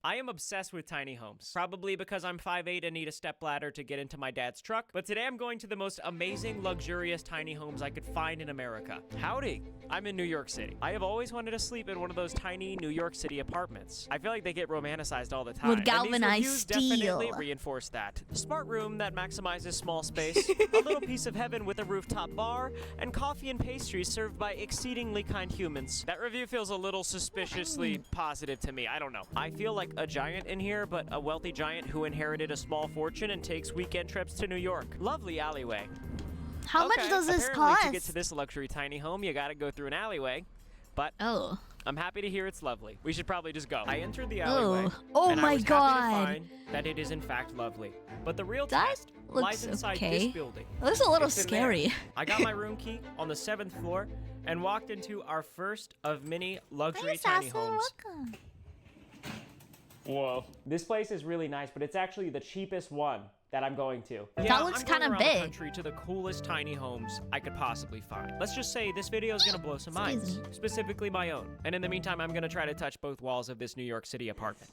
I am obsessed with tiny homes, probably because I'm 5'8" and need a stepladder to get into my dad's truck, but today I'm going to the most amazing, luxurious tiny homes I could find in America. Howdy! I'm in New York City. I have always wanted to sleep in one of those tiny New York City apartments. I feel like they get romanticized all the time. With galvanized steel. Definitely reinforce that. Smart room that maximizes small space, a little piece of heaven with a rooftop bar, and coffee and pastries served by exceedingly kind humans. That review feels a little suspiciously positive to me. I don't know. I feel like a giant in here, but a wealthy giant who inherited a small fortune and takes weekend trips to New York. Lovely alleyway. How much does this Apparently, cost? to get to this luxury tiny home, you gotta go through an alleyway. But I'm happy to hear it's lovely. We should probably just go. I entered the alleyway. Oh and my I was god. happy to find that it is in fact lovely. But the real That test looks lies inside okay. this building. It looks a little It's in scary. there. I got my room key on the 7th floor and walked into our first of many luxury tiny homes. Whoa. This place is really nice, but it's actually the cheapest one that I'm going to. That looks kind of I'm going around big. the country to the coolest tiny homes I could possibly find. Let's just say this video is gonna blow some minds, specifically my own. And in the meantime, I'm gonna try to touch both walls of this New York City apartment.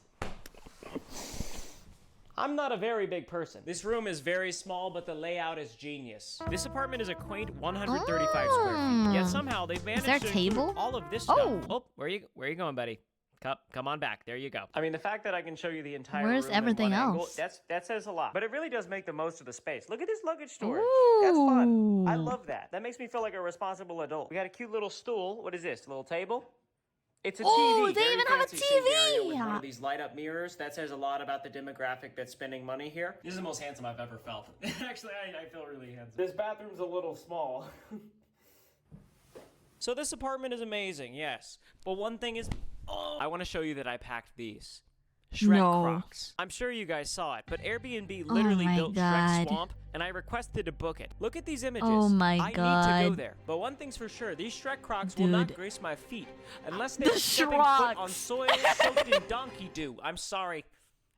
I'm not a very big person. This room is very small, but the layout is genius. This apartment is a quaint 135 square feet. Yet somehow they've managed there a to table? include all of this stuff. Oh, where you going, buddy? Come on back. There you go. I mean, the fact that I can show you the entire Where's room in everything one angle, else? that says a lot. But it really does make the most of the space. Look at this luggage storage. Ooh. That's fun. I love that. That makes me feel like a responsible adult. We got a cute little stool. What is this? A little table? It's a TV. Oh, they Very even have a fancy sitting area TV. with one of these light-up mirrors. That says a lot about the demographic that's spending money here. This is the most handsome I've ever felt. Actually, I feel really handsome. This bathroom's a little small. So this apartment is amazing, yes. But one thing is, I want to show you that I packed these. Shrek Crocs. I'm sure you guys saw it, but Airbnb literally built Shrek Swamp, and I requested to book it. Look at these images. Oh my I god. need to go there. But one thing's for sure, these Shrek Crocs will not grace my feet unless they're The stepping foot on Shroks. soil soaked in donkey dew. I'm sorry.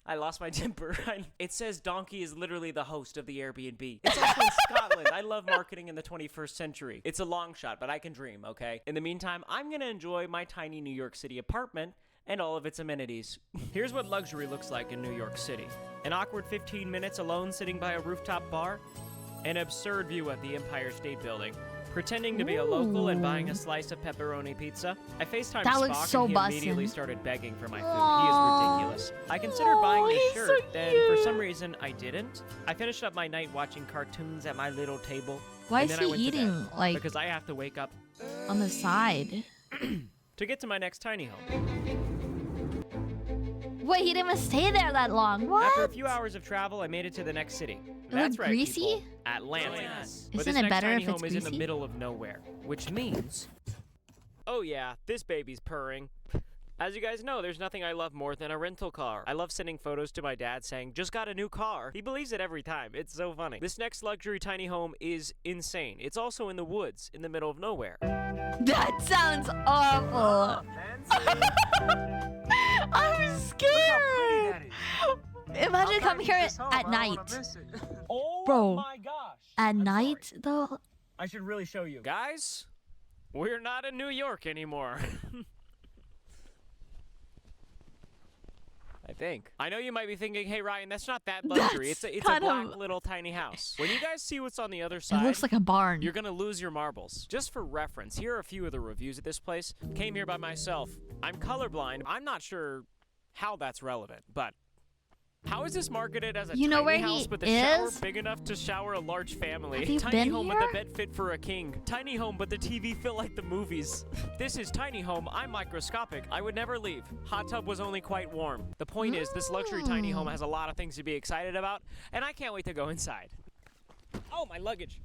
I lost my temper. It says Donkey is literally the host of the Airbnb. It's also in Scotland. I love marketing in the 21st century. It's a long shot, but I can dream, okay? In the meantime, I'm gonna enjoy my tiny New York City apartment and all of its amenities. Here's what luxury looks like in New York City. An awkward 15 minutes alone sitting by a rooftop bar, an absurd view of the Empire State Building, pretending to be a local and buying a slice of pepperoni pizza. I FaceTimed That looks Spock so and he immediately bussin'. started begging for my food. He is ridiculous. I considered buying this he's shirt, so then for some reason I didn't. I finished up my night watching cartoons at my little table. Why and is then I he went to eating, bed, like, because I have to wake up on the side? to get to my next tiny home. Wait, he didn't even stay there that long. What? After a few hours of travel, I made it to the next city. That's look right, greasy? people. Atlantis. But Isn't this it next better tiny if it's home is in the greasy? middle of nowhere, which means, oh yeah, this baby's purring. As you guys know, there's nothing I love more than a rental car. I love sending photos to my dad saying, just got a new car. He believes it every time. It's so funny. This next luxury tiny home is insane. It's also in the woods, in the middle of nowhere. That sounds awful. I'm scared. Imagine coming here at night. Oh Bro, my gosh. At night, though? I should really show you. Guys, we're not in New York anymore. I think. I know you might be thinking, hey Ryan, that's not that luxury. It's a black little tiny house. When you guys see what's on the other side, It looks like a barn. you're gonna lose your marbles. Just for reference, here are a few of the reviews of this place. Came here by myself. I'm colorblind. I'm not sure how that's relevant, but how is this marketed as a You know tiny where house he with a shower is? big enough to shower a large family? Have you Tiny been home here? with a bed fit for a king. Tiny home, but the TV feel like the movies. This is tiny home. I'm microscopic. I would never leave. Hot tub was only quite warm. The point is, this luxury tiny home has a lot of things to be excited about, and I can't wait to go inside. Oh, my luggage.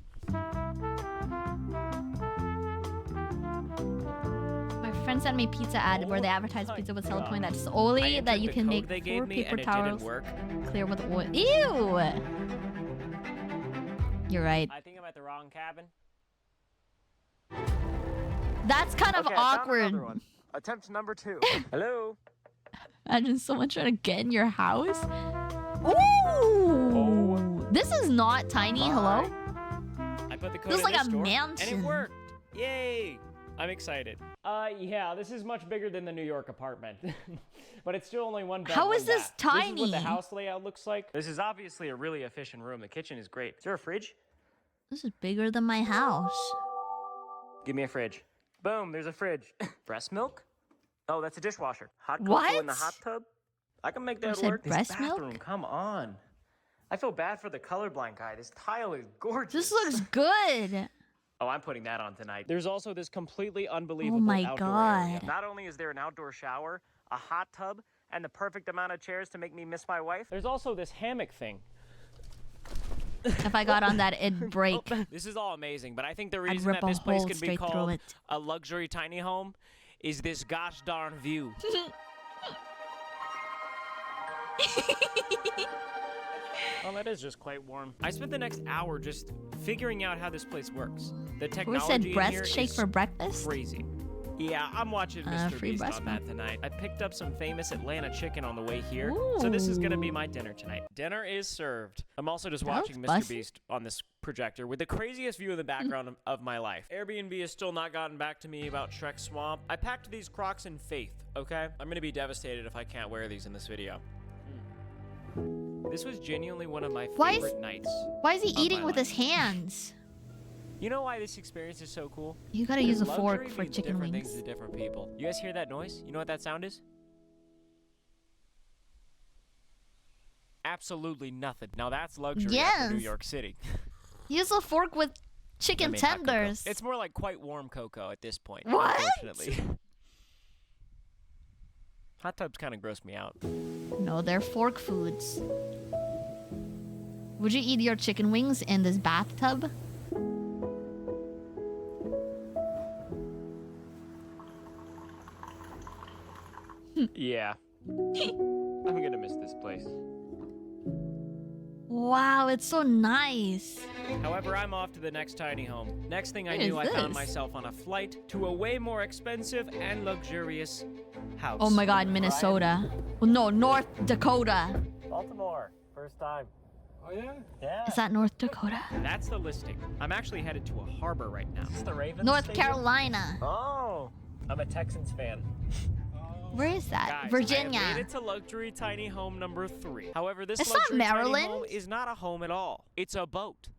My friend sent me pizza ad where they advertise pizza with selling point that's I only entered that you the can code make they gave 4 me, paper and it towels didn't work. clear with oil. Ew! You're right. I think I'm at the wrong cabin. That's kind of Okay, I found awkward. another one. Attempt number 2. Hello. Imagine someone trying to get in your house. Ooh! This is not tiny. Hello? I put the code This is in like this a door, and mansion. it worked. Yay! I'm excited. Yeah, this is much bigger than the New York apartment. But it's still only one bed, How one is this bath. tiny? This is what the house layout looks like. This is obviously a really efficient room. The kitchen is great. Is there a fridge? This is bigger than my house. Give me a fridge. Boom, there's a fridge. Breast milk? Oh, that's a dishwasher. Hot cocoa What? in the hot tub? I can make that said work. breast This bathroom, milk? come on. I feel bad for the colorblind guy. This tile is gorgeous. This looks good. Oh, I'm putting that on tonight. There's also this completely unbelievable my outdoor God. area. Not only is there an outdoor shower, a hot tub, and the perfect amount of chairs to make me miss my wife, there's also this hammock thing. If I got on that, it'd break. This is all amazing, but I think the I'd reason rip that a this place hole can be straight through called it. a luxury tiny home is this gosh darn view. Well, that is just quite warm. I spent the next hour just figuring out how this place works. The We technology said in breast here shake is for breakfast. crazy. Yeah, I'm watching Mr. free Beast breast on that milk. tonight. I picked up some famous Atlanta chicken on the way here, so this is gonna be my dinner tonight. Dinner is served. I'm also just That watching was Mr. busted. Beast on this projector with the craziest view in the background of my life. Airbnb has still not gotten back to me about Shrek Swamp. I packed these Crocs in faith, okay? I'm gonna be devastated if I can't wear these in this video. This was genuinely one of my Why is- favorite nights. Why is he of eating my with life. his hands? You know why this experience is so cool? You gotta use a Luxury fork for means chicken different wings. things to different people. You guys hear that noise? You know what that sound is? Absolutely nothing. Now that's luxury after New Yes. York City. Use a fork with I chicken made hot cocoa. tenders. It's more like quite warm cocoa at this point, What? unfortunately. Hot tubs kind of gross me out. No, they're fork foods. Would you eat your chicken wings in this bathtub? Yeah. I'm gonna miss this place. Wow, it's so nice. However, I'm off to the next tiny home. Next thing I What knew, is I found this? myself on a flight to a way more expensive and luxurious house. Oh my god, Minnesota. Well, no, North Dakota. Baltimore, first time. Oh yeah? Yeah. Is that North Dakota? That's the listing. I'm actually headed to a harbor right now. Is this the Ravens North Stadium? Carolina. Oh, I'm a Texans fan. Where is that? Guys, I Virginia. have made it to luxury tiny home number 3. However, this It's not luxury tiny Maryland. home is not a home at all. It's a boat.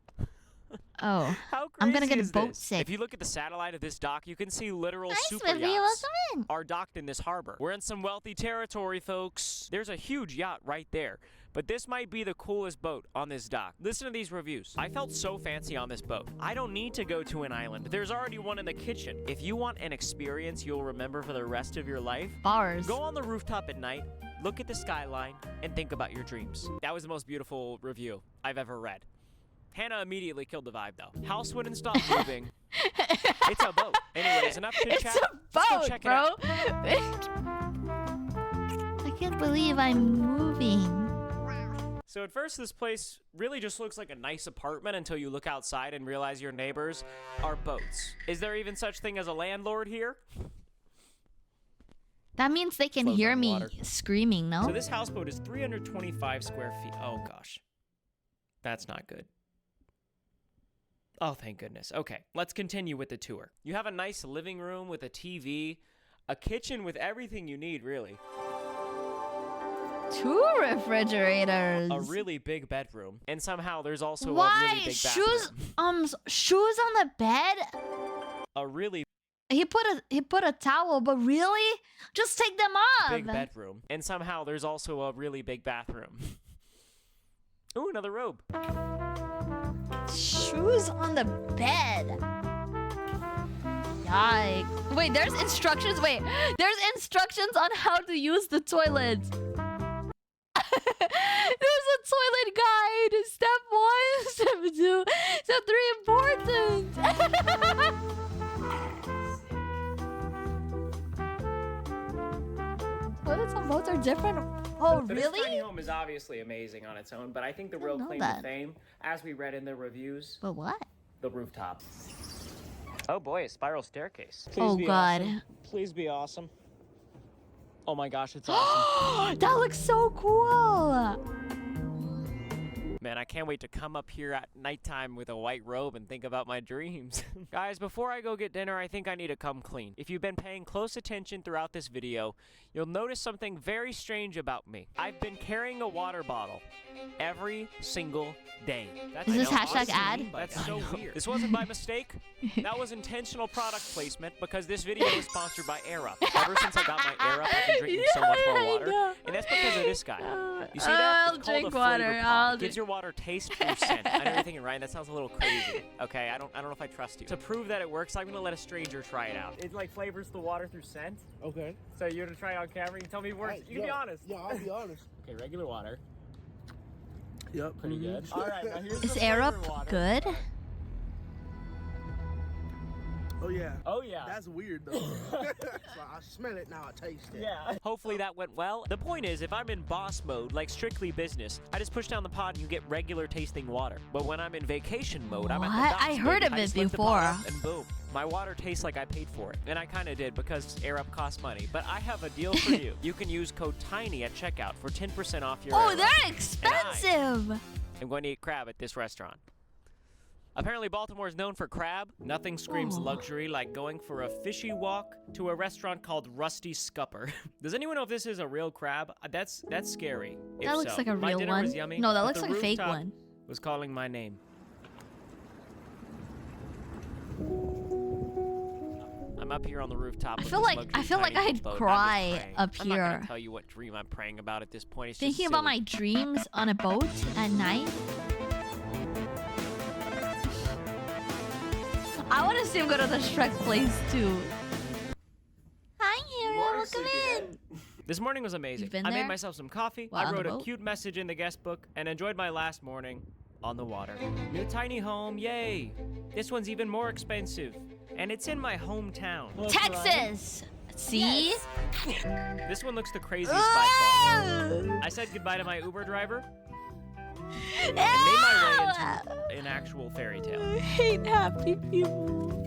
Oh. How crazy I'm gonna get a is boat this? sick. If you look at the satellite of this dock, you can see literal Nice, super Vivi, yachts welcome in. are docked in this harbor. We're in some wealthy territory, folks. There's a huge yacht right there. But this might be the coolest boat on this dock. Listen to these reviews. I felt so fancy on this boat. I don't need to go to an island. There's already one in the kitchen. If you want an experience you'll remember for the rest of your life, Bars. go on the rooftop at night, look at the skyline, and think about your dreams. That was the most beautiful review I've ever read. Hannah immediately killed the vibe, though. House wouldn't stop moving. It's a boat. Anyways, enough chit chat. It's a Let's go boat, check it bro. out. I can't believe I'm moving. So at first, this place really just looks like a nice apartment until you look outside and realize your neighbors are boats. Is there even such thing as a landlord here? That means they can Flows hear on me water. screaming, no? So this houseboat is 325 square feet. Oh, gosh. That's not good. Oh, thank goodness. Okay, let's continue with the tour. You have a nice living room with a TV, a kitchen with everything you need, really. 2 refrigerators. A really big bedroom. And somehow there's also a Why? really big bathroom. Shoes on the bed? A really He put a towel, but really? Just take them off. big bedroom. And somehow there's also a really big bathroom. Ooh, another robe. Shoes on the bed. Yikes. Wait, there's instructions. Wait, there's instructions on how to use the toilet. There's a toilet guide. Step 1, step 2, step 3 important. Toilets on boats are different. Oh, But this tiny really? home is obviously amazing on its own, but I think the real know claim that. to fame, as we read in the reviews, But what? the rooftop. Oh boy, a spiral staircase. Oh, be God. awesome. Please be awesome. Oh my gosh, it's awesome. That looks so cool. Man, I can't wait to come up here at nighttime with a white robe and think about my dreams. Guys, before I go get dinner, I think I need to come clean. If you've been paying close attention throughout this video, you'll notice something very strange about me. I've been carrying a water bottle every single day. Is this hashtag ad? That's so weird. This wasn't by mistake. That was intentional product placement because this video is sponsored by Air Up. Ever since I got my Air Up, I've been drinking so much more water. And that's because of this guy. You see that? I'll drink water. It gives your water taste through scent. I know you're thinking, Ryan, that sounds a little crazy. Okay, I don't know if I trust you. To prove that it works, I'm gonna let a stranger try it out. It like flavors the water through scent. Okay. So you're gonna try it on camera. You can tell me it works. You can be honest. Yeah, I'll be honest. Okay, regular water. Yep. Pretty good. All right, now here's Is the Air Up flavored water. good? Oh yeah. Oh yeah. That's weird though. So I smell it now. I taste it. Yeah. Hopefully that went well. The point is, if I'm in boss mode, like strictly business, I just push down the pod and you get regular tasting water. But when I'm in vacation mode, I'm at the What? boss I mode. heard of I it just lift the before. pod up and boom. My water tastes like I paid for it. And I kind of did because Air Up costs money. But I have a deal for you. You can use code TINY at checkout for 10% off your Air Oh, Up. they're expensive. I'm going to eat crab at this restaurant. Apparently, Baltimore is known for crab. Nothing screams luxury like going for a fishy walk to a restaurant called Rusty Scupper. Does anyone know if this is a real crab? That's scary. If That looks so. like a My real dinner one. was yummy, No, that but looks the like a fake rooftop one. was calling my name. I'm up here on the rooftop. I feel like I'd cry up I'm not here. gonna tell you what dream I'm praying about at this point. It's Thinking just about silly. my dreams on a boat at night. I want to see him go to the Shrek place too. Hi, Hero. Welcome in. This morning was amazing. You've been I made there? myself some coffee. While I on the wrote a boat? cute message in the guest book and enjoyed my last morning on the water. New tiny home, yay! This one's even more expensive, and it's in my hometown. Texas. See? This one looks the craziest by far. I said goodbye to my Uber driver and made my way into an actual fairy tale. I hate happy people.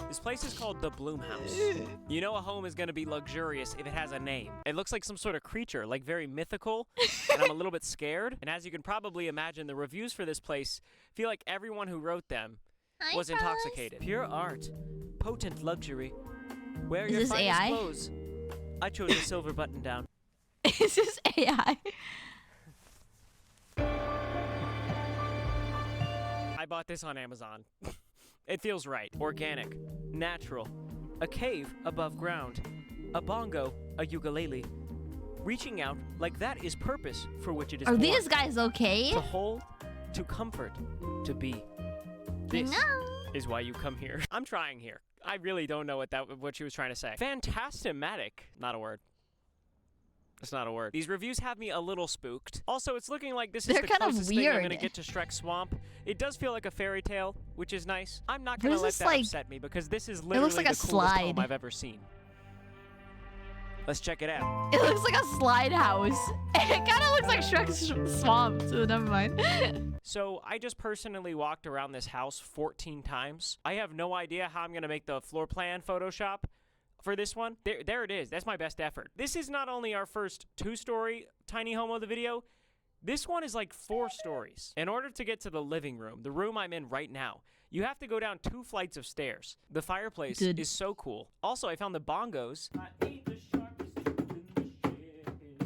This place is called the Bloom House. You know a home is gonna be luxurious if it has a name. It looks like some sort of creature, like very mythical, and I'm a little bit scared. And as you can probably imagine, the reviews for this place feel like everyone who wrote them was intoxicated. Pure art, potent luxury. Wear your this finest AI? clothes. I chose a silver button down. Is this AI? I bought this on Amazon. It feels right. Organic, natural, a cave above ground, a bongo, a ukulele. Reaching out like that is purpose for which it is Are born. these guys okay? To hold, to comfort, to be. This is why you come here. I'm trying here. I really don't know what she was trying to say. Fantastimatic. Not a word. It's not a word. These reviews have me a little spooked. Also, it's looking like this is They're the kind of closest thing I'm weird. gonna get to Shrek Swamp. It does feel like a fairy tale, which is nice. I'm not gonna What is let this that like? upset me because this is literally looks like the a coolest slide. home I've ever seen. Let's check it out. It looks like a slide house. It kind of looks like Shrek's swamp, so never mind. So I just personally walked around this house 14 times. I have no idea how I'm gonna make the floor plan Photoshop for this one. There it is. That's my best effort. This is not only our first 2-story tiny home of the video, this one is like 4 stories. In order to get to the living room, the room I'm in right now, you have to go down 2 flights of stairs. The fireplace is so cool. Also, I found the bongos.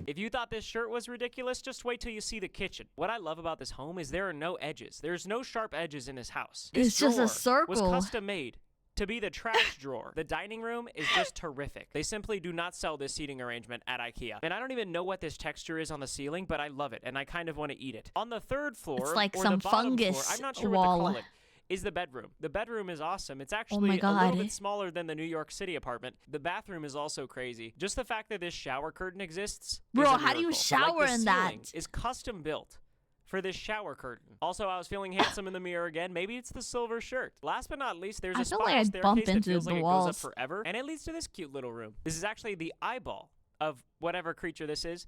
If you thought this shirt was ridiculous, just wait till you see the kitchen. What I love about this home is there are no edges. There's no sharp edges in this house. This It's just a drawer circle. was custom made to be the trash drawer. The dining room is just terrific. They simply do not sell this seating arrangement at IKEA. And I don't even know what this texture is on the ceiling, but I love it, and I kind of want to eat it. On the 3rd floor, It's like or some the bottom floor, fungus I'm not sure wall. what to call it, is the bedroom. The bedroom is awesome. It's my actually a little God. bit smaller than the New York City apartment. The bathroom is also crazy. Just the fact that this shower curtain exists Bro, is a how do you miracle. shower the in ceiling that? is custom built for this shower curtain. Also, I was feeling handsome in the mirror again. Maybe it's the silver shirt. Last but not least, there's I a feel spiral like I'd staircase bump that into feels the like it walls. goes up forever, and it leads to this cute little room. This is actually the eyeball of whatever creature this is.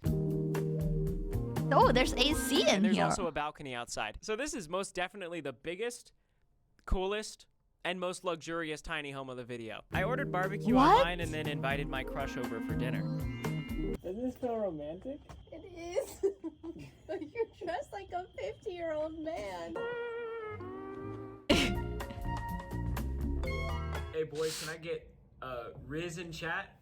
Oh, there's AC in And there's here. also a balcony outside. So this is most definitely the biggest, coolest, and most luxurious tiny home of the video. I ordered barbecue What? online and then invited my crush over for dinner. Doesn't this feel romantic? It is. You're dressed like a 50-year-old man. Hey boys, can I get Riz in chat?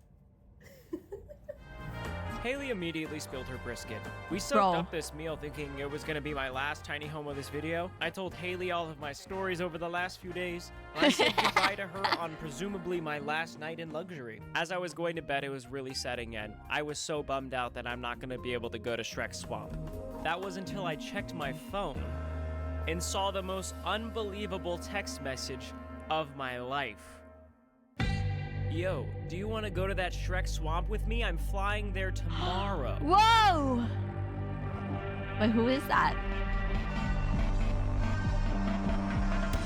Haley immediately spilled her brisket. We soaked up this meal thinking it was gonna be my last tiny home of this video. I told Haley all of my stories over the last few days, and I said goodbye to her on presumably my last night in luxury. As I was going to bed, it was really setting in. I was so bummed out that I'm not gonna be able to go to Shrek's swamp. That was until I checked my phone and saw the most unbelievable text message of my life. Yo, do you want to go to that Shrek swamp with me? I'm flying there tomorrow. Whoa! Wait, who is that?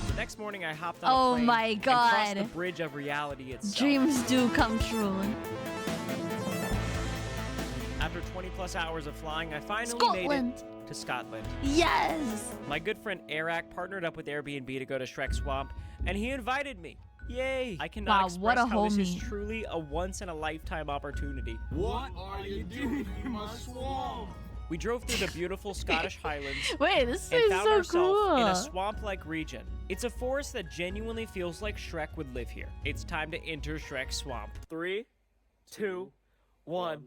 The next morning, I hopped on a Oh plane my and crossed god. the bridge of reality itself. Dreams do come true. After 20 plus hours of flying, I finally Scotland. made it to Scotland. Yes! My good friend Eric partnered up with Airbnb to go to Shrek Swamp, and he invited me. Yay! I cannot express what a how this is homie. truly a once-in-a-lifetime opportunity. What are you doing in my swamp? We drove through the beautiful Scottish Highlands Wait, this and is found so ourselves cool. in a swamp-like region. It's a forest that genuinely feels like Shrek would live here. It's time to enter Shrek Swamp. 3, 2, 1.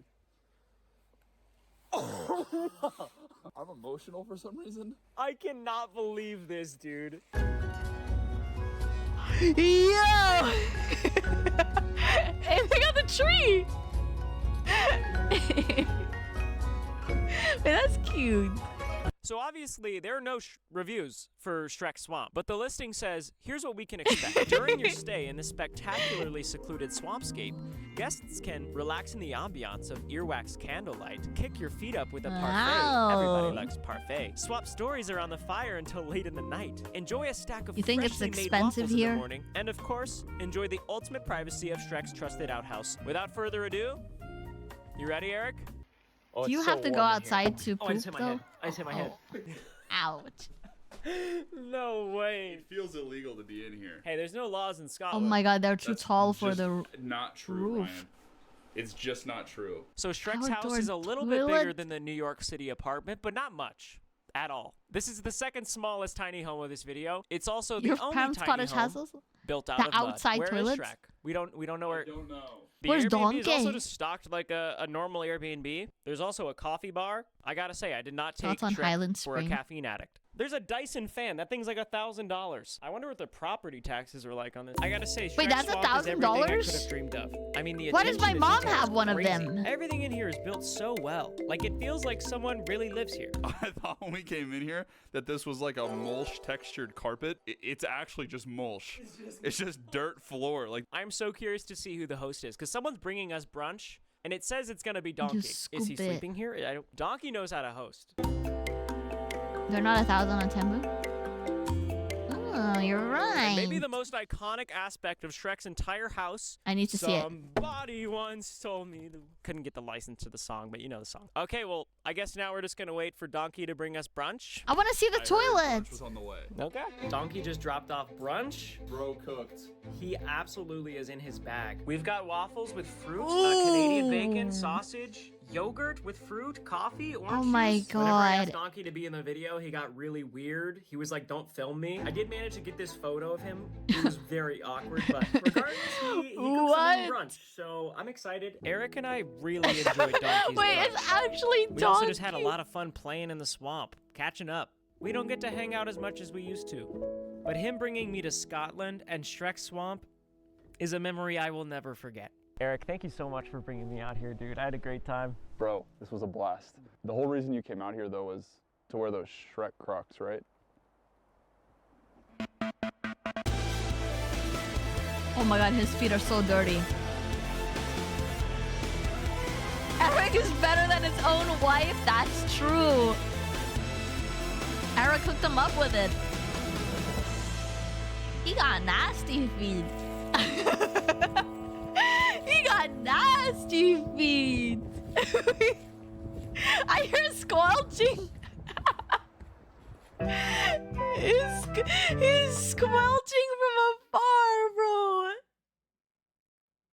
I'm emotional for some reason. I cannot believe this, dude. Yo! Hey, look at the tree! Wait, that's cute. So obviously, there are no reviews for Shrek Swamp, but the listing says, here's what we can expect. During your stay in this spectacularly secluded swampscape, guests can relax in the ambiance of earwax candlelight, kick your feet up with a parfait. Wow. Everybody likes parfait. Swap stories around the fire until late in the night. Enjoy a stack of You think it's freshly made expensive waffles in here? the morning. And of course, enjoy the ultimate privacy of Shrek's trusted outhouse. Without further ado, you ready, Eric? Do you have to go outside to Oh, I poop, just hit my though? head. I just hit my head. Ouch. No way. It feels illegal to be in here. Hey, there's no laws in Oh Scotland. my god, they're too That's tall for just the... not true, roof. Ryan. It's just not true. So Shrek's house Outdoor is a little bit toilet? bigger than the New York City apartment, but not much at all. This is the second smallest tiny home of this video. It's also the Your only parents' tiny cottage home houses? built out The of mud. outside Where is toilets? Shrek? We don't know where. I don't know. The Where's Airbnb is also Donkey? just stocked like a normal Airbnb. There's also a coffee bar. I gotta say, I did not So take it's on Shrek Highland for a Spring. caffeine addict. There's a Dyson fan. That thing's like $1,000. I wonder what the property taxes are like on this. I gotta say, Wait, Shrek that's Swamp is everything I could $1,000? have dreamed of. I mean, the Why does my attention to mom detail have is one of crazy. them? Everything in here is built so well. Like, it feels like someone really lives here. I thought when we came in here that this was like a mulch textured carpet. It's actually just mulch. It's just dirt floor. Like, I'm so curious to see who the host is, because someone's bringing us brunch, and it says it's gonna be Donkey. Is he scoop it. sleeping here? Donkey knows how to host. They're not 1,000 on Temu? Oh, you're right. Maybe the most iconic aspect of Shrek's entire house. I need to see it. Somebody once told me couldn't get the license to the song, but you know the song. Okay, well, I guess now we're just gonna wait for Donkey to bring us brunch. I want to see the I heard toilet. lunch was on the way. Okay. Donkey just dropped off brunch. Bro cooked. He absolutely is in his bag. We've got waffles with fruit, Canadian bacon, Ooh. sausage, yogurt with fruit, coffee, orange Oh my juice. Whenever I asked God. Donkey to be in the video, he got really weird. He was like, don't film me. I did manage to get this photo of him. It was very awkward, but regardless, he cooked some What? brunch. So I'm excited. Eric and I really enjoyed Donkey's Wait, brunch. it's actually We Donkey. also just had a lot of fun playing in the swamp, catching up. We don't get to hang out as much as we used to. But him bringing me to Scotland and Shrek Swamp is a memory I will never forget. Eric, thank you so much for bringing me out here, dude. I had a great time. Bro, this was a blast. The whole reason you came out here, though, was to wear those Shrek Crocs, right? Oh my god, his feet are so dirty. Eric is better than his own wife. That's true. Eric hooked him up with it. He got nasty feet. He got nasty feet. I hear squelching. He's squelching